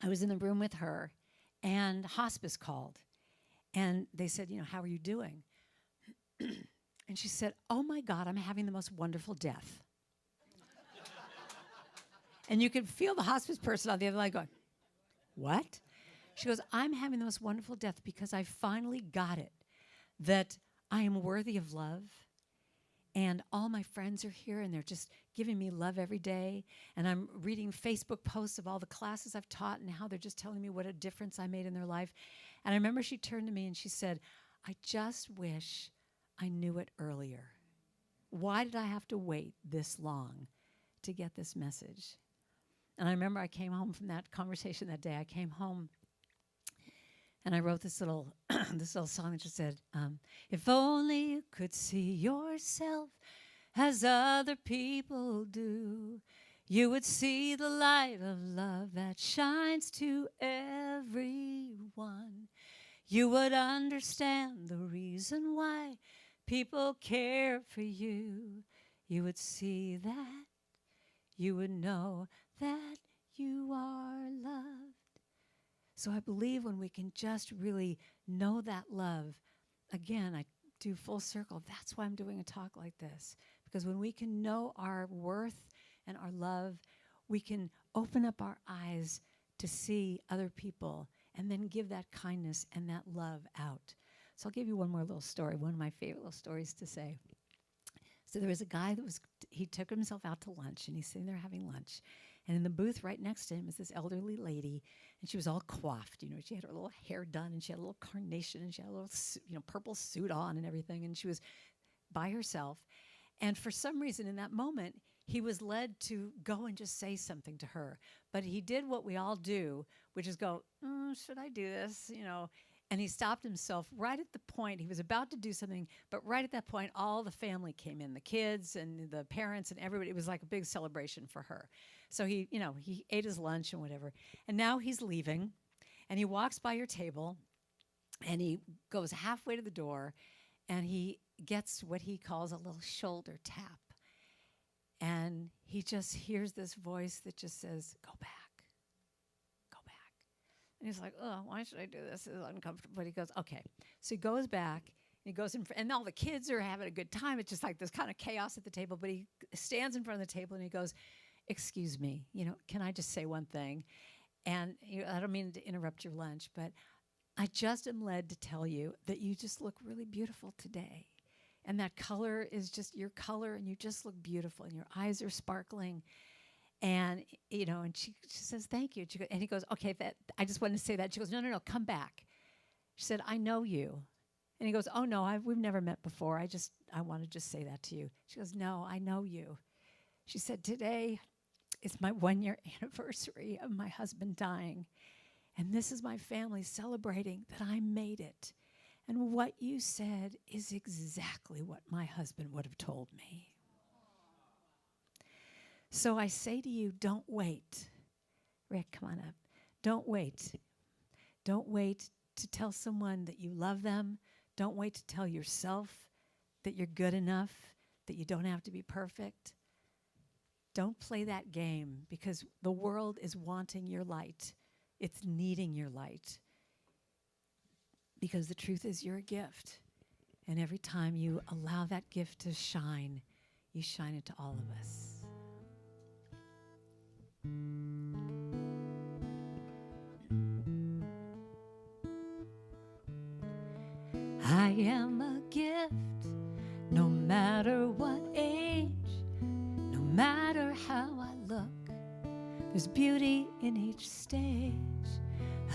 I was in the room with her, and hospice called. And they said, how are you doing? And she said, oh, my God, I'm having the most wonderful death. And you could feel the hospice person on the other line going, what? She goes, I'm having the most wonderful death because I finally got it, that I am worthy of love, and all my friends are here, and they're just giving me love every day, and I'm reading Facebook posts of all the classes I've taught and how they're just telling me what a difference I made in their life. And I remember she turned to me and she said, I just wish I knew it earlier. Why did I have to wait this long to get this message? And I remember I came home from that conversation that day. I came home, and I wrote this little song that just said, if only you could see yourself as other people do, you would see the light of love that shines to everyone. You would understand the reason why people care for you. You would see that. You would know that you are loved. So I believe when we can just really know that love, again, I to full circle. That's why I'm doing a talk like this. Because when we can know our worth and our love, we can open up our eyes to see other people and then give that kindness and that love out. So I'll give you one more little story, one of my favorite little stories to say. So there was a guy he took himself out to lunch, and he's sitting there having lunch. And in the booth right next to him is this elderly lady, and she was all coiffed. She had her little hair done, and she had a little carnation, and she had a little purple suit on and everything, and she was by herself. And for some reason in that moment, he was led to go and just say something to her. But he did what we all do, which is go, should I do this? And he stopped himself right at the point. He was about to do something, but right at that point, all the family came in, the kids and the parents and everybody. It was like a big celebration for her. So he ate his lunch and whatever. And now he's leaving, and he walks by your table, and he goes halfway to the door, and he gets what he calls a little shoulder tap. And he just hears this voice that just says, go back. And he's like, oh, why should I do this? It's uncomfortable. But he goes, okay. So he goes back, and he goes in, and all the kids are having a good time. It's just like this kind of chaos at the table. But he stands in front of the table, and he goes, excuse me, can I just say one thing? And I don't mean to interrupt your lunch, but I just am led to tell you that you just look really beautiful today. And that color is just your color, and you just look beautiful, and your eyes are sparkling. And, and she says, thank you. And he goes, okay, I just wanted to say that. She goes, no, come back. She said, I know you. And he goes, oh, no, we've never met before. I want to just say that to you. She goes, no, I know you. She said, today is my 1-year anniversary of my husband dying. And this is my family celebrating that I made it. And what you said is exactly what my husband would have told me. So I say to you, don't wait. Rick, come on up. Don't wait. Don't wait to tell someone that you love them. Don't wait to tell yourself that you're good enough, that you don't have to be perfect. Don't play that game, because the world is wanting your light. It's needing your light. Because the truth is you're a gift. And every time you allow that gift to shine, you shine it to all of us. I am a gift, no matter what age, no matter how I look, there's beauty in each stage.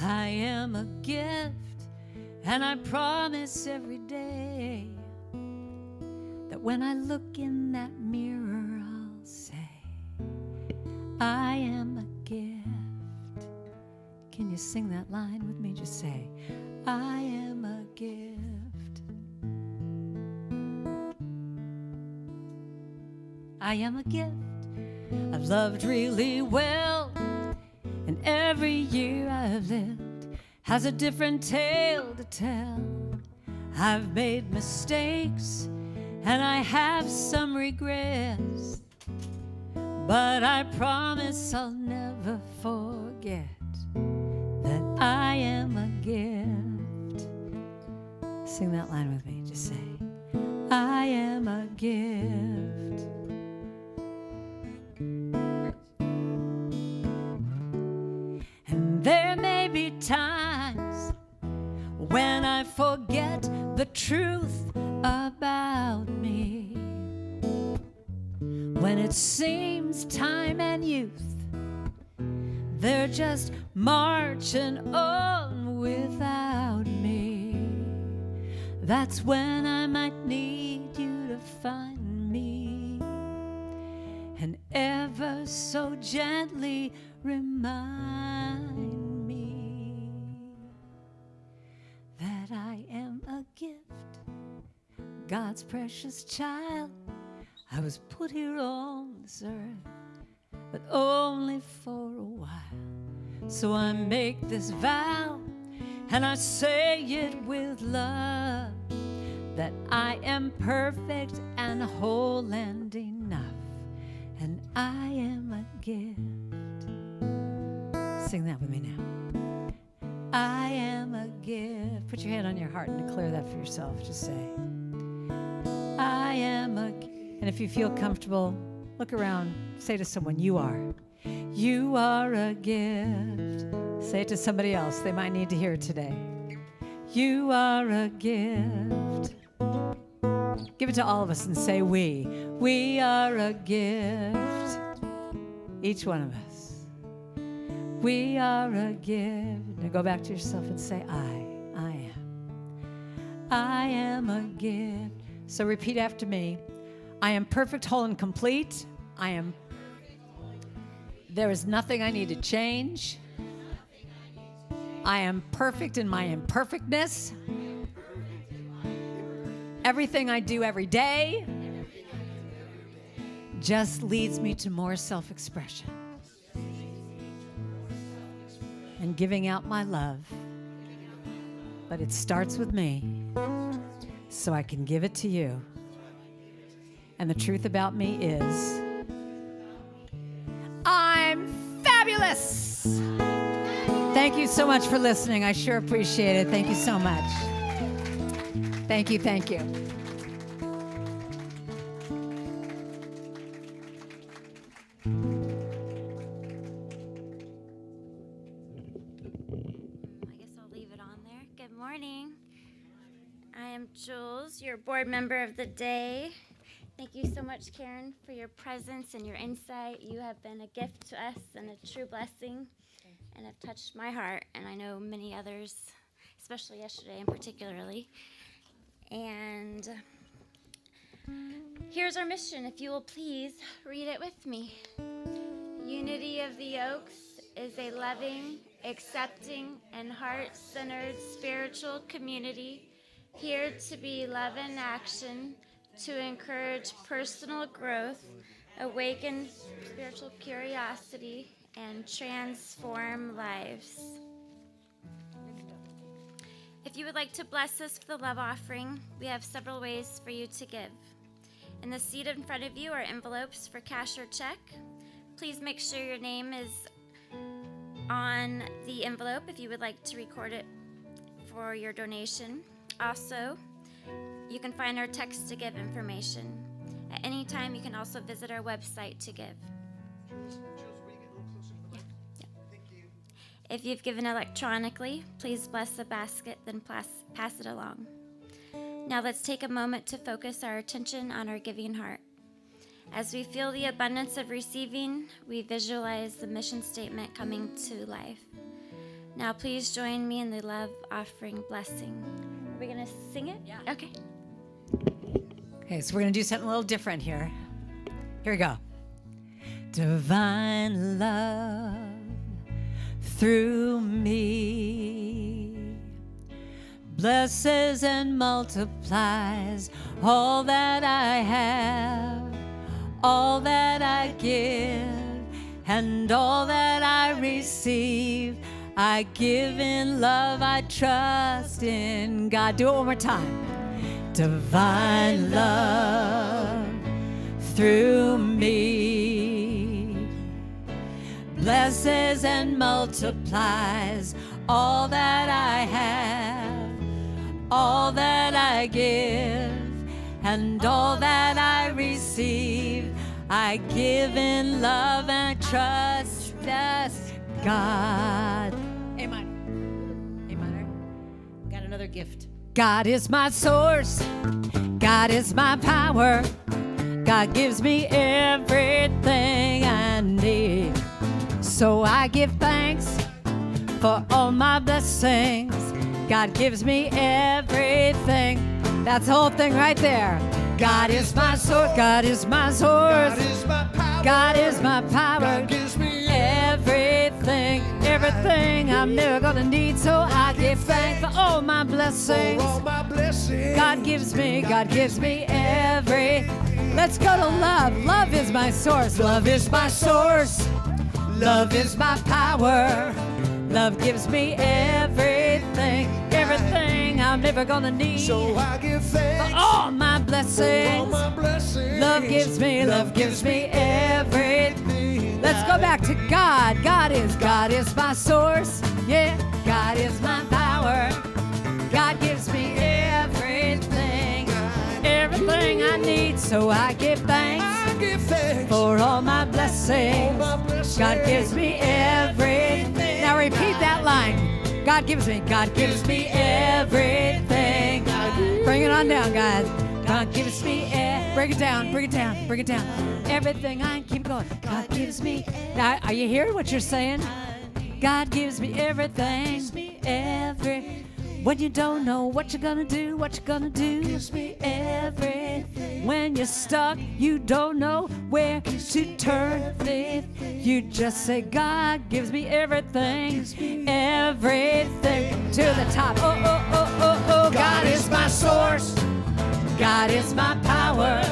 I am a gift, and I promise every day that when I look in that mirror, I'll say, I am a gift. Can you sing that line with me? Just say, I am a gift. I am a gift. I've loved really well, and every year I've lived has a different tale to tell. I've made mistakes, and I have some regrets, but I promise I'll never forget that I am a gift. Sing that line with me. Just say, I am a gift. And there may be times when I forget the truth about me, when it seems time and youth, they're just marching on without me. That's when I might need you to find me and ever so gently remind me that I am a gift, God's precious child. I was put here on this earth, but only for a while. So I make this vow, and I say it with love, that I am perfect and whole and enough, and I am a gift. Sing that with me now. I am a gift. Put your hand on your heart and declare that for yourself. Just say, am a, and if you feel comfortable, look around, say to someone, you are. You are a gift. Say it to somebody else. They might need to hear it today. You are a gift. Give it to all of us and say we. We are a gift. Each one of us. We are a gift. Now go back to yourself and say I am. I am a gift. So repeat after me. I am perfect, whole, and complete. I am. There is nothing I need to change. I am perfect in my imperfectness. Everything I do every day just leads me to more self-expression and giving out my love. But it starts with me, so I can give it to you. And the truth about me is, I'm fabulous. Thank you so much for listening. I sure appreciate it. Thank you so much. Thank you, thank you. I guess I'll leave it on there. Good morning. I am Jules, your board member of the day. Thank you so much, Karen, for your presence and your insight. You have been a gift to us and a true blessing, and have touched my heart, and I know many others, especially yesterday and particularly. And here's our mission, if you will please read it with me. Unity of the Oaks is a loving, accepting, and heart-centered spiritual community here to be love in action, to encourage personal growth, awaken spiritual curiosity, and transform lives. If you would like to bless us with a love offering, we have several ways for you to give. In the seat in front of you are envelopes for cash or check. Please make sure your name is on the envelope if you would like to record it for your donation. Also, you can find our text to give information. At any time, you can also visit our website to give. If you've given electronically, please bless the basket, then pass it along. Now let's take a moment to focus our attention on our giving heart. As we feel the abundance of receiving, we visualize the mission statement coming to life. Now please join me in the love offering blessing. Are we going to sing it? Yeah. Okay. Okay, so we're going to do something a little different here. Here we go. Divine love through me blesses and multiplies all that I have, all that I give, and all that I receive. I give in love, I trust in God. Do it one more time. Divine love through me blesses and multiplies all that I have, all that I give, and all that I receive. I give in love and trust God. A minor. A minor. Got another gift. God is my source. God is my power. God gives me everything I need. So I give thanks for all my blessings. God gives me everything. That's the whole thing right there. God is my source. God is my source. God is my power. God is my power. God gives me everything, everything I'm never gonna need. So I give thanks for all my blessings. For all my blessings. God gives me every. Let's go to love. Love is my source. Love is my source. Love is my power. Love gives me everything, everything I'm never gonna need. So I give thanks for all my blessings. For all my blessings. Love gives me everything. Let's go back to God. God is my source. Yeah, God is my power. God gives me everything, everything everything I need. So I give thanks, for all my blessings. God gives me everything. Now repeat that line. God gives me everything. Bring it on down, guys. God gives me bring it down. Everything I keep going. God gives me. Now, are you hearing what you're saying? God gives me everything. When you don't know what you're gonna do, gives me everything. When you're stuck, you don't know where to turn. You just say, God gives me everything, everything to the top. Oh, God is my source. God is my power.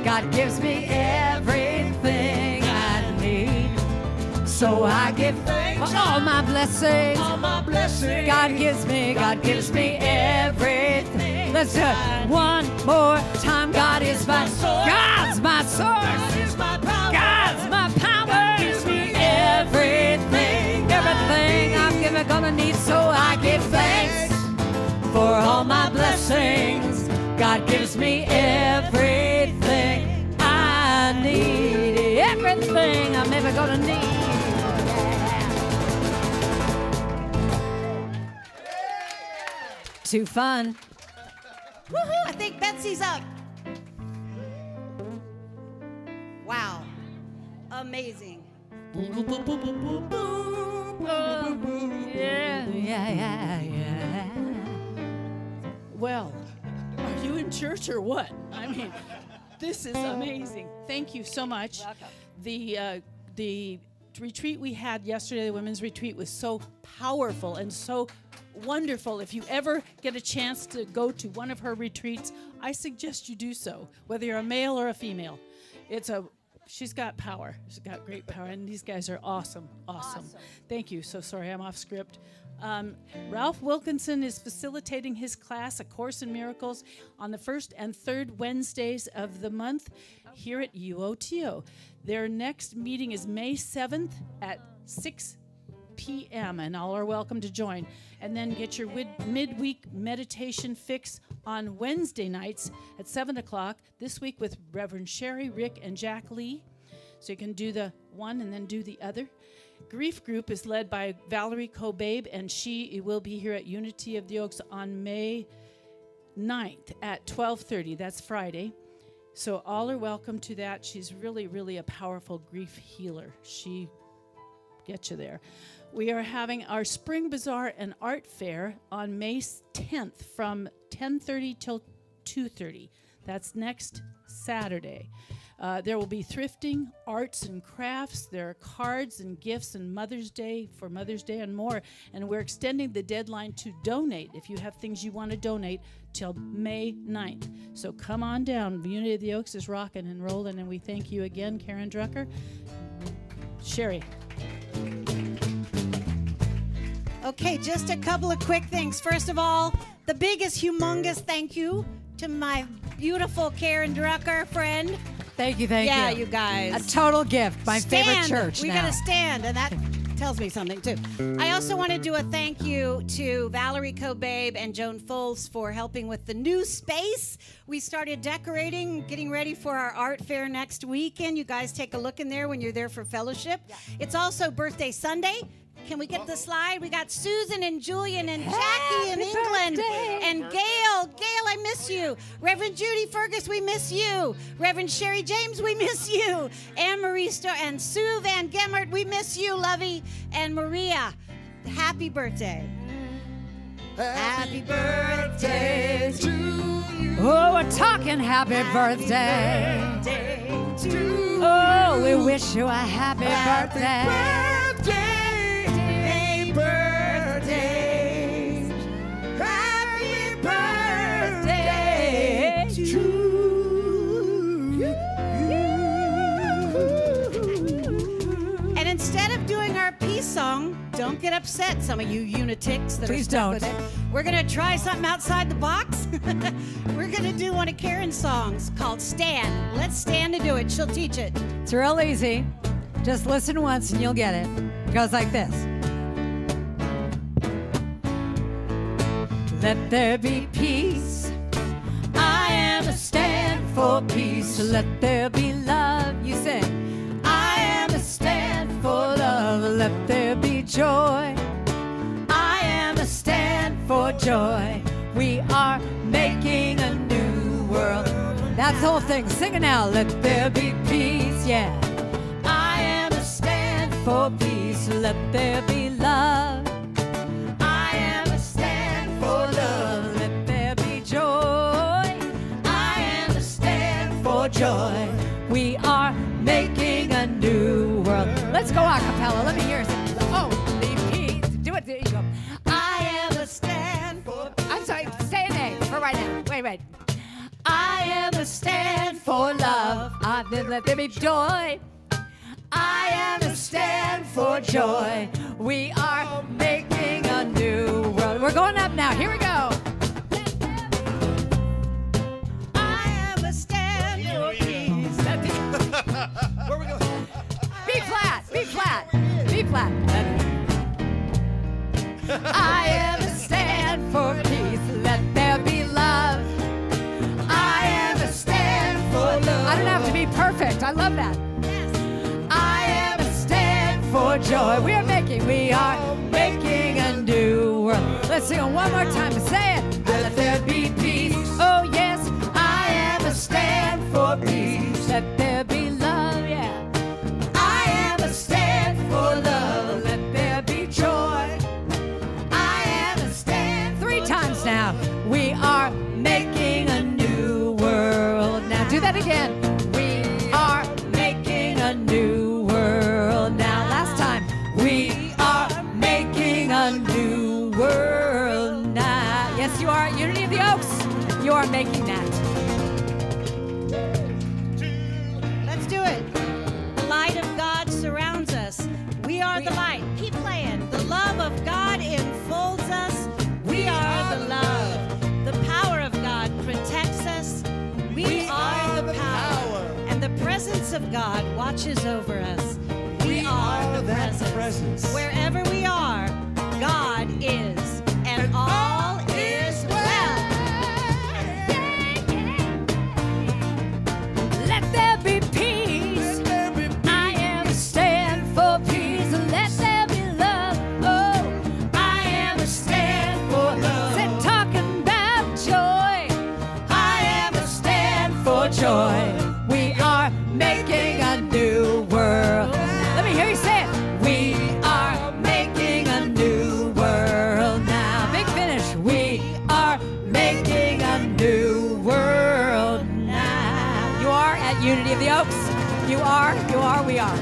God gives me everything I need. So I give thanks for all my blessings. God gives me everything. Let's do it one more time. God is my source. God's my source. God's my power. God gives me everything. Everything I'm gonna need. So I give thanks for all my blessings. God gives me everything I need. Everything I'm ever gonna need. Too fun. Woohoo! I think Betsy's up. Wow. Amazing. Yeah. Well, are you in church or what? I mean, this is amazing. Thank you so much. Welcome. The retreat we had yesterday, the women's retreat, was so powerful and so wonderful. If you ever get a chance to go to one of her retreats, I suggest you do so, whether you're a male or a female. She's got power. She's got great power, and these guys are awesome. Thank you. So sorry, I'm off script. Ralph Wilkinson is facilitating his class, A Course in Miracles, on the first and third Wednesdays of the month here at UOTO. Their next meeting is May 7th at 6 p.m., and all are welcome to join. And then get your midweek meditation fix on Wednesday nights at 7 o'clock, this week with Reverend Sherry, Rick, and Jack Lee. So you can do the one and then do the other. Grief Group is led by Valerie Kobabe, and she will be here at Unity of the Oaks on May 9th at 12:30. That's Friday. So all are welcome to that. She's really, really a powerful grief healer. She gets you there. We are having our Spring Bazaar and Art Fair on May 10th from 10:30 till 2:30. That's next Saturday. There will be thrifting, arts and crafts. There are cards and gifts and Mother's Day and more. And we're extending the deadline to donate if you have things you want to donate till May 9th. So come on down. Unity of the Oaks is rocking and rolling, and we thank you again, Karen Drucker. Sherry. Okay, just a couple of quick things. First of all, the biggest, humongous thank you to my beautiful Karen Drucker friend. Thank you. Yeah, you guys. A total gift. My favorite Stand. church We now. gotta stand, and that tells me something too. I also want to do a thank you to Valerie Kobabe and Joan Foles for helping with the new space. We started decorating, getting ready for our art fair next weekend. You guys take a look in there when you're there for fellowship. Yeah. It's also birthday Sunday. Can we get the slide? We got Susan and Julian and Jackie in England. Birthday. And Gail. Gail, I miss you. Reverend Judy Fergus, we miss you. Reverend Sherry James, we miss you. Anne Marie and Sue Van Gemmert, we miss you, Lovey. And Maria, happy birthday. Happy birthday to you. Oh, we're talking happy birthday. Oh, we wish you a happy birthday. And instead of doing our peace song, don't get upset, some of you unitics that Please are stuck don't. with it. We're going to try something outside the box. We're going to do one of Karen's songs called Stand. Let's stand to do it. She'll teach it. It's real easy. Just listen once and you'll get it. It goes like this. Let there be peace. I am a stand. for peace. Let there be love. You sing. I am a stand for love. Let there be joy. I am a stand for joy. We are making a new world. That's the whole thing. Sing it now. Let there be peace. Yeah. I am a stand for peace. Let there be love. I am a stand for love. Let there be joy. I am a stand for joy. We are making a new world. Let's go a cappella. Let me hear it. Oh, the peace. Do it. There you go. I am a stand for. I'm sorry. Say a name for right now. Wait. I am a stand for love. Let there be joy. I am a stand for joy. We are making a new world. We're going up now. Here we go. I am a stand for peace. Where we going? B flat. B flat. B flat. I am a stand for peace. Let there be love. I am a stand for love. I don't have to be perfect. I love that. I am a stand for joy. We are making a new world. Let's sing it one more time. Say it. Let there be peace. Oh yes, I am a stand for peace. Let there be love. Yeah. I am a stand for love. Let there be joy. I am a stand. 3 times now. We are making a new world. Now do that again. We are making a new world. Now last time. We are making a new world now. Yes, you are. Unity of the Oaks. You are making that. Let's do it. The light of God surrounds us. We are the light. Keep playing. The love of God enfolds us. We are the love. The power of God protects us. We are the power. And the presence of God watches over us. We are the presence. Wherever we are, God is. And all is well. Let there be peace. I am a stand for peace. Let there be love. Oh, I am a stand for love. Sit talking about joy. I am a stand for joy. We are making a new world. Let me hear you say it. We are making a new world now. Big finish. We are making a new world now. You are at Unity of the Oaks. You are, we are.